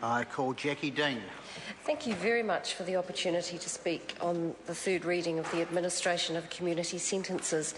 I call Jackie Dean. Thank you very much for the opportunity to speak on the third reading of the Administration of Community Sentences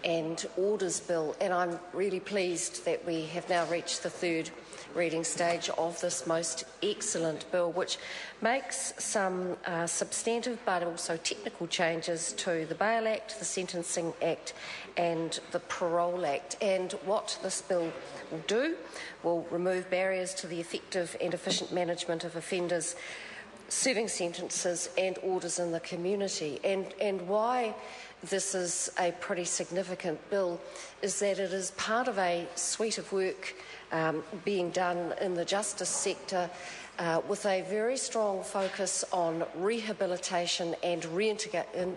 and Orders Bill, and I'm really pleased that we have now reached the third reading stage of this most excellent bill, which makes some substantive but also technical changes to the Bail Act, the Sentencing Act and the Parole Act. And what this bill will do will remove barriers to the effective and efficient management of offenders serving sentences and orders in the community. And why this is a pretty significant bill is that it is part of a suite of work being done in the justice sector with a very strong focus on rehabilitation and reintegration.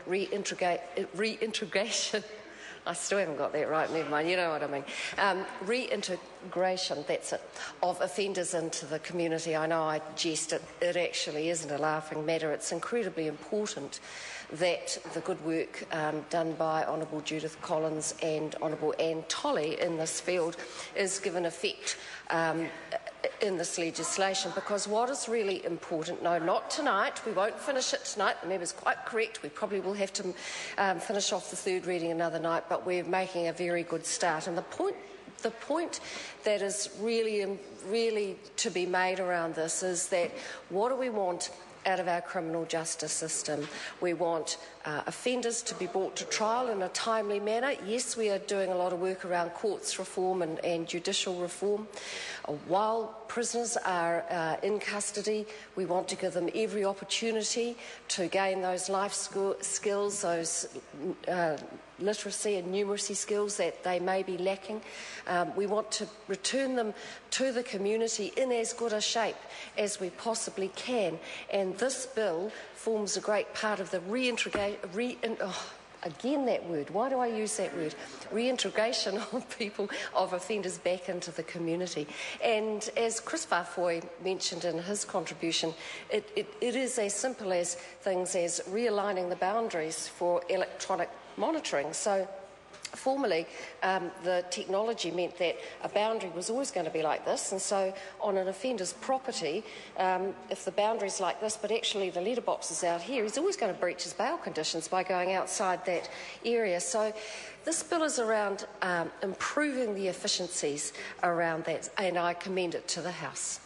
I still haven't got that right, never mind, you know what I mean. Reintegration, that's it, of offenders into the community. I know I jest, it actually isn't a laughing matter. It's incredibly important that the good work done by Honourable Judith Collins and Honourable Anne Tolley in this field is given effect in this legislation, because what is really important, no, not tonight, we won't finish it tonight, the member's quite correct, we probably will have to finish off the third reading another night, but we're making a very good start. And the point that is really to be made around this is that what do we want out of our criminal justice system? We want offenders to be brought to trial in a timely manner. Yes, we are doing a lot of work around courts reform and judicial reform. While prisoners are in custody, we want to give them every opportunity to gain those life skills, those literacy and numeracy skills that they may be lacking. We want to return them to the community in as good a shape as we possibly can. And this bill forms a great part of the reintegration of people, of offenders back into the community. And as Chris Farfoy mentioned in his contribution, it is as simple as things as realigning the boundaries for electronic monitoring. So formerly, the technology meant that a boundary was always going to be like this, and so on an offender's property, if the boundary is like this, but actually the letterbox is out here, he's always going to breach his bail conditions by going outside that area. So this bill is around improving the efficiencies around that, and I commend it to the House.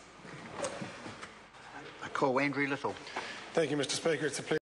I call Andrew Little. Thank you, Mr. Speaker. It's a pleasure.